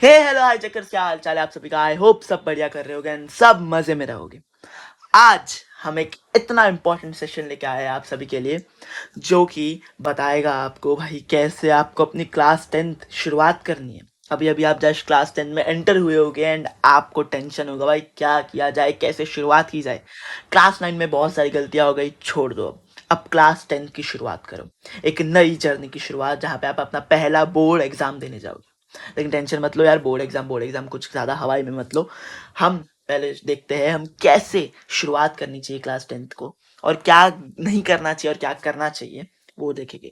हे hello hi चक्कर, क्या हाल चाल है आप सभी का। आई होप सब बढ़िया कर रहे होगे एंड सब मजे में रहोगे। आज हम एक इतना इम्पोर्टेंट सेशन लेके आए हैं आप सभी के लिए, जो कि बताएगा आपको भाई कैसे आपको अपनी क्लास 10th शुरुआत करनी है। अभी अभी आप जस्ट क्लास 10 में एंटर हुए होगे एंड आपको टेंशन होगा भाई क्या किया जाए, कैसे शुरुआत की जाए। क्लास 9 में बहुत सारी गलतियां हो गई, छोड़ दो। अब क्लास 10 की शुरुआत करो, एक नई जर्नी की शुरुआत, जहाँ पे आप अपना पहला बोर्ड एग्जाम देने जाओगे। लेकिन टेंशन मत लो यार, बोर्ड एग्जाम कुछ ज़्यादा हवाई में मत लो। हम पहले देखते हैं हम कैसे शुरुआत करनी चाहिए क्लास 10th को, और क्या नहीं करना चाहिए और क्या करना चाहिए, वो देखेंगे।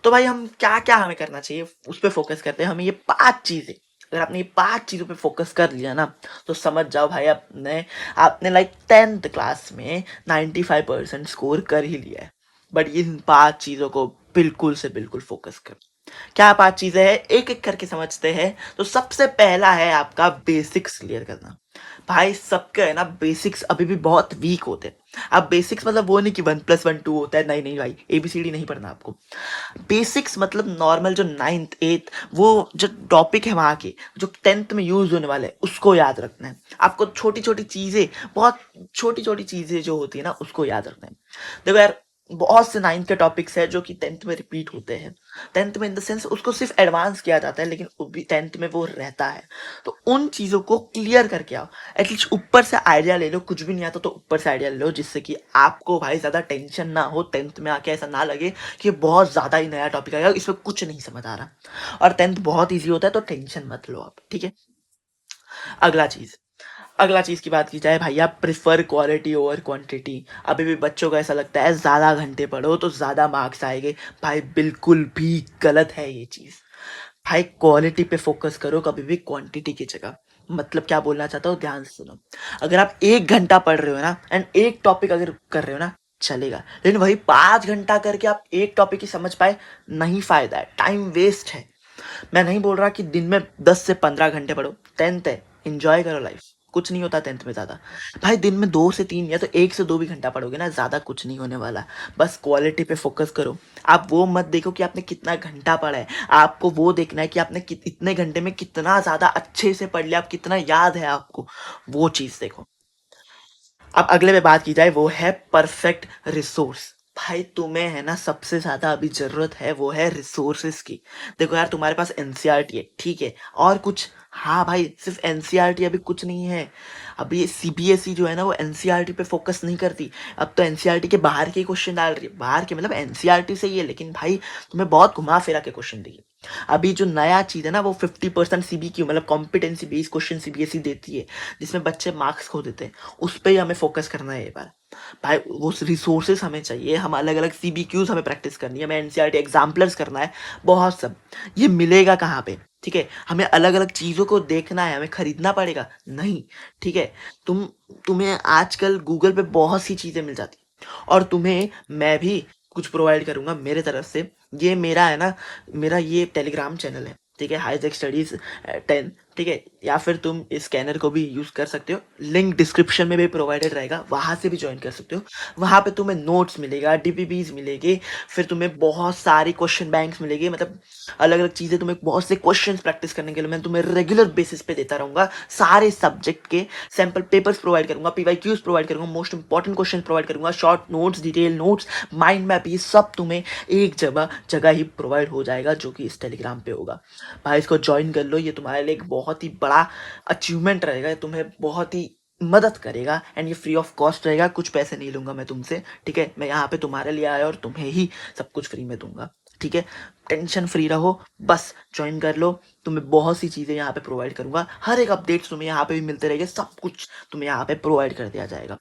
तो भाई हम क्या क्या हमें करना चाहिए उस पर फोकस करते हैं। हमें ये 5 चीज़ें, अगर आपने ये 5 चीज़ों पे फोकस कर लिया ना, तो समझ जाओ भाई आपने आपने लाइक 10th क्लास में 95% स्कोर कर ही लिया है। बट इन 5 चीज़ों को बिल्कुल से बिल्कुल फोकस कर। क्या 5 चीजें हैं, एक एक करके समझते हैं। तो सबसे पहला है आपका बेसिक्स क्लियर करना। भाई सबके है ना बेसिक्स अभी भी बहुत वीक होते हैं। अब बेसिक्स मतलब वो नहीं कि 1+1 2 होता है, नहीं नहीं भाई, ABCD नहीं पढ़ना आपको। बेसिक्स मतलब नॉर्मल जो 9th 8th, वो जो टॉपिक है वहाँ के, जो 10th में यूज होने वाले हैं, उसको याद रखना है आपको। छोटी छोटी चीजें, बहुत छोटी छोटी चीजें जो होती है ना, उसको याद रखना है। देखो यार, बहुत से 9th के टॉपिक्स है जो कि 10th में रिपीट होते हैं। 10th में इन द सेंस उसको सिर्फ एडवांस किया जाता है, लेकिन 10th में वो रहता है। तो उन चीज़ों को क्लियर करके आओ। एटलीस्ट ऊपर से आइडिया ले लो, कुछ भी नहीं आता तो ऊपर से आइडिया ले लो, जिससे कि आपको भाई ज़्यादा टेंशन ना हो। 10th में आके ऐसा ना लगे कि बहुत ज़्यादा ही नया टॉपिक आएगा, इसमें कुछ नहीं समझ आ रहा। और 10th बहुत ईजी होता है, तो टेंशन मत लो आप, ठीक है। अगला चीज़, अगला चीज़ की बात की जाए भाई, आप प्रिफर क्वालिटी ओवर क्वांटिटी। अभी भी बच्चों को ऐसा लगता है ज़्यादा घंटे पढ़ो तो ज़्यादा मार्क्स आएंगे। भाई बिल्कुल भी गलत है ये चीज़। भाई क्वालिटी पे फोकस करो कभी भी क्वांटिटी की जगह। मतलब क्या बोलना चाहता हूँ, ध्यान से सुनो। अगर आप 1 घंटा पढ़ रहे हो ना एंड एक टॉपिक अगर कर रहे हो ना, चलेगा। लेकिन वही 5 घंटा करके आप एक टॉपिक ही समझ पाए, नहीं फायदा है, टाइम वेस्ट है। मैं नहीं बोल रहा कि दिन में 10 से 15 घंटे पढ़ो, 10th है, इंजॉय करो लाइफ। कुछ नहीं होता 10th में ज़्यादा। भाई दिन में 2 से 3 या तो 1 से 2 भी घंटा पढ़ोगे ना, ज़्यादा कुछ नहीं होने वाला। बस क्वालिटी पे फोकस करो। आप वो मत देखो कि आपने कितना घंटा पढ़ा है, आपको वो देखना है कि आपने इतने घंटे में कितना ज़्यादा अच्छे से पढ़ लिया, आप कितना याद है आपको, वो चीज़ देखो। अब अगले पे बात की जाए, वो है परफेक्ट रिसोर्स। भाई तुम्हें है ना सबसे ज्यादा अभी जरूरत है वो है रिसोर्सेस की। देखो यार, तुम्हारे पास एनसीईआरटी है, ठीक है, और कुछ। हाँ भाई, सिर्फ एनसीईआरटी अभी कुछ नहीं है। अभी ये सीबीएसई जो है ना, वो एनसीईआरटी पे फोकस नहीं करती। अब तो एनसीईआरटी के बाहर के क्वेश्चन डाल रही है, बाहर के मतलब एनसीईआरटी से ही है, लेकिन भाई तुम्हें बहुत घुमा फिरा के क्वेश्चन देगी। अभी जो नया चीज है ना, वो 50% सीबीक्यू मतलब कॉम्पिटेंसी बेस्ड क्वेश्चन सीबीएसई देती है, जिसमें बच्चे मार्क्स खो देते हैं। उस पर ही हमें फोकस करना है ये बार। भाई वो रिसोर्सेस हमें चाहिए, हम अलग अलग सीबीक्यूज हमें प्रैक्टिस करनी है, हमें एनसीईआरटी एग्जाम्पलर्स करना है, बहुत सब। ये मिलेगा कहाँ पे, ठीक है। हमें अलग अलग चीज़ों को देखना है, हमें खरीदना पड़ेगा नहीं, ठीक है। तुम तुम्हें आजकल गूगल पे बहुत सी चीज़ें मिल जाती हैं, और तुम्हें मैं भी कुछ प्रोवाइड करूंगा मेरे तरफ से। ये मेरा है ना, मेरा ये टेलीग्राम चैनल है, ठीक है, हाईटेक स्टडीज 10, ठीक है। या फिर तुम इस स्कैनर को भी यूज कर सकते हो, लिंक डिस्क्रिप्शन में भी प्रोवाइडेड रहेगा, वहां से भी ज्वाइन कर सकते हो। वहां पे तुम्हें नोट्स मिलेगा, डीपीपीज मिलेगी, फिर तुम्हें बहुत सारी क्वेश्चन बैंक्स मिलेगी, मतलब अलग अलग चीजें, तुम्हें बहुत से क्वेश्चंस प्रैक्टिस करने के लिए मैं तुम्हें रेगुलर बेसिस पे देता रहूंगा। सारे सब्जेक्ट के सैंपल पेपर्स प्रोवाइड करूंगा, पीवाईक्यूज प्रोवाइड करूंगा, मोस्ट इंपॉर्टेंट क्वेश्चन प्रोवाइड करूंगा, short notes, detail notes, mind map, ये सब तुम्हें एक जगह जगह ही प्रोवाइड हो जाएगा, जो कि इस टेलीग्राम पे होगा। भाई इसको ज्वाइन कर लो, ये तुम्हारे लिए एक बहुत ही बड़ा अचीवमेंट रहेगा, ये तुम्हें बहुत ही मदद करेगा, एंड ये फ्री ऑफ कॉस्ट रहेगा, कुछ पैसे नहीं लूंगा मैं तुमसे, ठीक है। मैं यहाँ पे तुम्हारे लिए आया और तुम्हें ही सब कुछ फ्री में दूंगा, ठीक है। टेंशन फ्री रहो, बस ज्वाइन कर लो। तुम्हें बहुत सी चीज़ें यहाँ पे प्रोवाइड करूंगा, हर एक अपडेट्स तुम्हें यहाँ पे भी मिलते रहेंगे, सब कुछ तुम्हें यहाँ पे प्रोवाइड कर दिया जाएगा।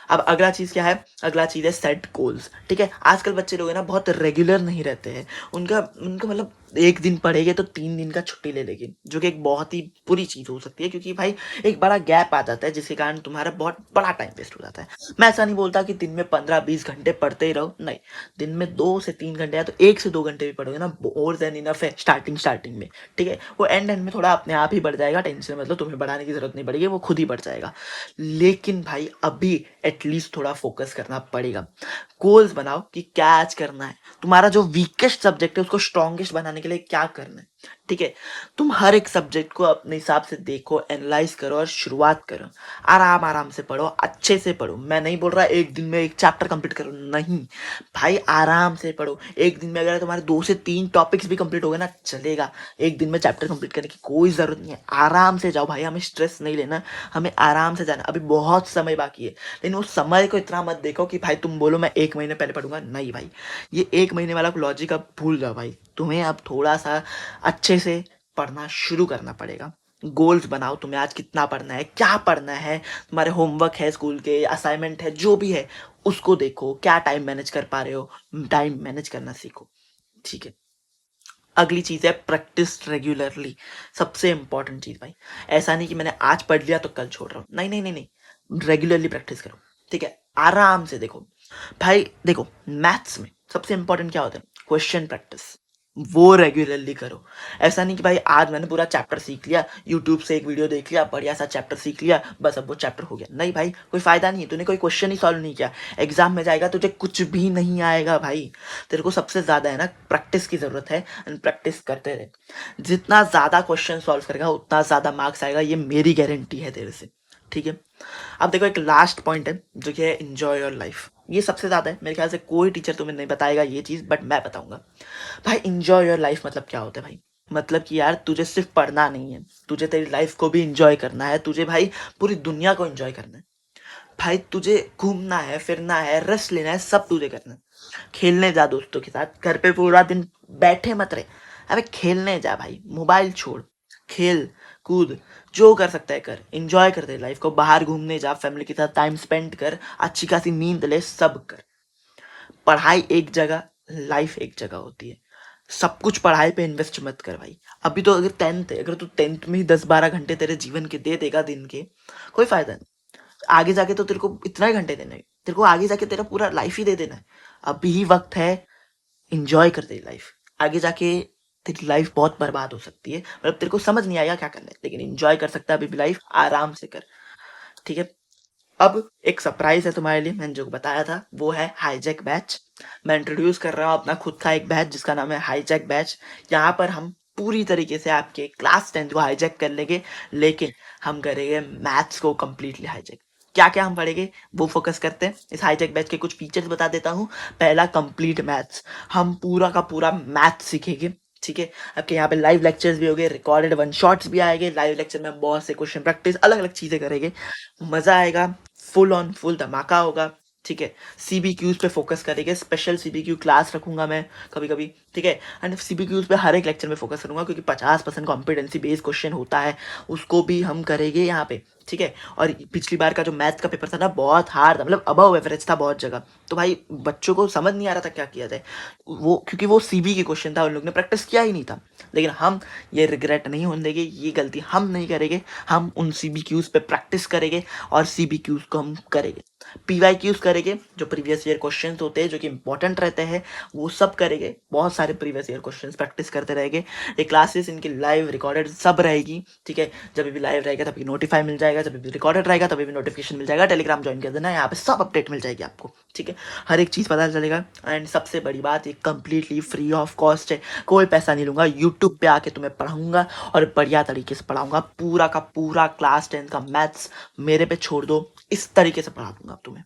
अब अगला चीज़ क्या है, अगला चीज़ है सेट गोल्स, ठीक है। आजकल बच्चे लोग हैं ना, बहुत रेगुलर नहीं रहते हैं। उनका उनका मतलब एक दिन पढ़ेंगे तो 3 दिन का छुट्टी ले लेंगे, जो कि एक बहुत ही बुरी चीज़ हो सकती है, क्योंकि भाई एक बड़ा गैप आ जाता है, जिसके कारण तुम्हारा बहुत बड़ा टाइम वेस्ट हो जाता है। मैं ऐसा नहीं बोलता कि दिन में 15-20 घंटे पढ़ते ही रहो, नहीं। दिन में 2 से 3 घंटे या तो 1 से 2 घंटे भी पढ़ोगे ना, मोर देन इनफ है स्टार्टिंग में, ठीक है। वो एंड में थोड़ा अपने आप ही बढ़ जाएगा, टेंशन मतलब तुम्हें बढ़ाने की जरूरत नहीं पड़ेगी, वो खुद ही बढ़ जाएगा। लेकिन भाई अभी एटलीस्ट थोड़ा फोकस करना पड़ेगा। गोल्स बनाओ कि क्या आज करना है, तुम्हारा जो वीकेस्ट सब्जेक्ट है उसको स्ट्रॉन्गेस्ट बनाने के लिए क्या करना है। ठीक है। तुम हर एक सब्जेक्ट को अपने हिसाब से देखो, एनालाइज करो और शुरुआत करो। आराम आराम से पढ़ो, अच्छे से पढ़ो। मैं नहीं बोल रहा एक दिन में एक चैप्टर कंप्लीट करो, नहीं भाई, आराम से पढ़ो। एक दिन में अगर तुम्हारे 2 से 3 टॉपिक्स भी कंप्लीट हो गए ना, चलेगा। एक दिन में चैप्टर कंप्लीट करने की कोई जरूरत नहीं है। आराम से जाओ भाई, हमें स्ट्रेस नहीं लेना, हमें आराम से जाना। अभी बहुत समय बाकी है, लेकिन उस समय को इतना मत देखो कि भाई तुम बोलो मैं 1 महीने पहले पढ़ूंगा। नहीं भाई, ये 1 महीने वाला लॉजिक अब भूल जाओ भाई। तुम्हें अब थोड़ा सा अच्छे से पढ़ना शुरू करना पड़ेगा। गोल्स बनाओ, तुम्हें आज कितना पढ़ना है, क्या पढ़ना है, तुम्हारे होमवर्क है, स्कूल के असाइनमेंट है, जो भी है उसको देखो। क्या टाइम मैनेज कर पा रहे हो, टाइम मैनेज करना सीखो। ठीक है। अगली चीज है प्रैक्टिस रेगुलरली। सबसे इंपॉर्टेंट चीज भाई, ऐसा नहीं कि मैंने आज पढ़ लिया तो कल छोड़ रहा हूँ। नहीं नहीं नहीं नहीं, रेगुलरली प्रैक्टिस करो। ठीक है, आराम से देखो भाई। देखो, मैथ्स में सबसे इंपॉर्टेंट क्या होता है, क्वेश्चन प्रैक्टिस। वो रेगुलरली करो। ऐसा नहीं कि भाई आज मैंने पूरा चैप्टर सीख लिया, यूट्यूब से एक वीडियो देख लिया, बढ़िया सा चैप्टर सीख लिया, बस अब वो चैप्टर हो गया। नहीं भाई, कोई फायदा नहीं है, तूने कोई क्वेश्चन ही सॉल्व नहीं किया। एग्जाम में जाएगा तुझे कुछ भी नहीं आएगा भाई। तेरे को सबसे ज्यादा है ना प्रैक्टिस की जरूरत है, एंड प्रैक्टिस करते रहे। जितना ज्यादा क्वेश्चन सॉल्व करेगा उतना ज्यादा मार्क्स आएगा, ये मेरी गारंटी है तेरे से। ठीक है। अब देखो, एक लास्ट पॉइंट है जो कि है एंजॉय योर लाइफ। ये सबसे ज्यादा है, मेरे ख्याल से कोई टीचर तुम्हें नहीं बताएगा ये चीज, बट मैं बताऊंगा। भाई इंजॉय योर लाइफ मतलब क्या होता है भाई? मतलब कि यार तुझे सिर्फ पढ़ना नहीं है, तुझे तेरी लाइफ को भी इंजॉय करना है। तुझे भाई पूरी दुनिया को इंजॉय करना है। भाई तुझे घूमना है, फिरना है, रेस्ट लेना है, सब तुझे करना है। खेलने जा दोस्तों के साथ, घर पे पूरा दिन बैठे मत रहे। अबे खेलने जा भाई, मोबाइल छोड़, खेल कूद, जो कर सकता है कर, इंजॉय कर दे लाइफ को। बाहर घूमने जा, फैमिली के साथ टाइम स्पेंड कर, अच्छी खासी नींद ले, सब कर। पढ़ाई एक जगह, लाइफ एक जगह होती है। सब कुछ पढ़ाई पे इन्वेस्ट मत कर भाई। अभी तो अगर टेंथ है, अगर तू टेंथ में ही 10-12 घंटे तेरे जीवन के दे देगा दिन के, कोई फायदा नहीं। आगे जाके तो तेरे को इतना ही घंटे देना है, तेरे को आगे जाके तेरा पूरा लाइफ ही दे देना है। अभी ही वक्त है, इंजॉय कर दे लाइफ। आगे जाके तेरी लाइफ बहुत बर्बाद हो सकती है, मतलब तेरे को समझ नहीं आएगा क्या करना है, लेकिन इंजॉय कर सकता है अभी भी लाइफ, आराम से कर। ठीक है। अब एक सरप्राइज है तुम्हारे लिए, मैंने जो बताया था वो है हाईजैक बैच। मैं इंट्रोड्यूस कर रहा हूँ अपना खुद का एक बैच जिसका नाम है हाईजैक बैच। यहाँ पर हम पूरी तरीके से आपके क्लास 10 को हाईजैक कर लेंगे, लेकिन हम करेंगे मैथ्स को कंप्लीटली हाईजैक। क्या क्या हम पढ़ेंगे वो फोकस करते हैं। इस हाईजैक बैच के कुछ फीचर्स बता देता हूँ। पहला, कंप्लीट मैथ्स। हम पूरा का पूरा मैथ्स सीखेंगे। ठीक है। आपके यहाँ पे लाइव लेक्चर्स भी होंगे, रिकॉर्डेड वन शॉट्स भी आएंगे। लाइव लेक्चर में हम बहुत से क्वेश्चन प्रैक्टिस, अलग अलग चीजें करेंगे। मजा आएगा, फुल ऑन फुल धमाका होगा। ठीक है। सीबीक्यूज पे फोकस करेंगे, स्पेशल सीबीक्यू क्लास रखूंगा मैं कभी कभी। ठीक है। एंड सीबीक्यूज पे हर एक लेक्चर में फोकस करूंगा, क्योंकि 50% कॉम्पिटेंसी बेस्ड क्वेश्चन होता है, उसको भी हम करेंगे यहाँ पे। ठीक है। और पिछली बार का जो मैथ का पेपर था ना, बहुत हार्ड था, मतलब अबव एवरेज था बहुत जगह। तो भाई बच्चों को समझ नहीं आ रहा था क्या किया जाए, वो क्योंकि वो सीबी की क्वेश्चन था, उन लोग ने प्रैक्टिस किया ही नहीं था। लेकिन हम ये रिग्रेट नहीं होने देंगे, ये गलती हम नहीं करेंगे। हम उन सीबीक्यूज पे प्रैक्टिस करेंगे और सीबीक्यूज को हम करेंगे। पीवाईक्यूज करेंगे, जो प्रीवियस ईयर क्वेश्चंस होते हैं जो कि इंपॉर्टेंट रहते हैं, वो सब करेंगे। बहुत सारे प्रीवियस ईयर क्वेश्चंस प्रैक्टिस करते रहेंगे। ये क्लासेस इनकी लाइव रिकॉर्डेड सब रहेगी। ठीक है। जब भी लाइव रहेगा तभी नोटिफाई मिल जाएगा, जब भी रिकॉर्डेड रहेगा तभी भी नोटिफिकेशन मिल जाएगा। टेलीग्राम ज्वाइन कर देना, यहाँ पे सब अपडेट मिल जाएगी आपको। ठीक है। हर एक चीज़ पता चलेगा। एंड सबसे बड़ी बात, ये कंप्लीटली फ्री ऑफ कॉस्ट है, कोई पैसा नहीं लूंगा। यूट्यूब पे आके तुम्हें पढ़ाऊंगा और बढ़िया तरीके से पढ़ाऊंगा। पूरा का पूरा क्लास 10 का मैथ्स मेरे पे छोड़ दो, इस तरीके से पढ़ा दूंगा तुम्हें।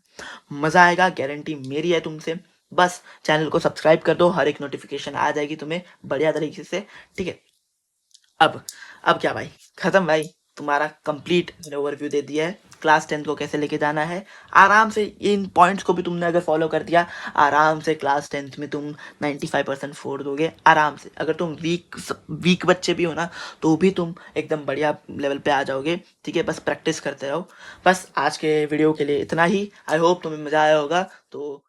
मजा आएगा, गारंटी मेरी है तुमसे। बस चैनल को सब्सक्राइब कर दो, हर एक नोटिफिकेशन आ जाएगी तुम्हें बढ़िया तरीके से। ठीक है। अब अब क्या भाई, खत्म भाई। तुम्हारा कंप्लीट मैंने ओवरव्यू दे दिया है क्लास 10 को कैसे लेके जाना है। आराम से इन पॉइंट्स को भी तुमने अगर फॉलो कर दिया, आराम से क्लास 10 में तुम 95% फोड़ दोगे आराम से। अगर तुम वीक बच्चे भी हो ना, तो भी तुम एकदम बढ़िया लेवल पे आ जाओगे। ठीक है। बस प्रैक्टिस करते रहो। बस आज के वीडियो के लिए इतना ही। आई होप तुम्हें मजा आया होगा। तो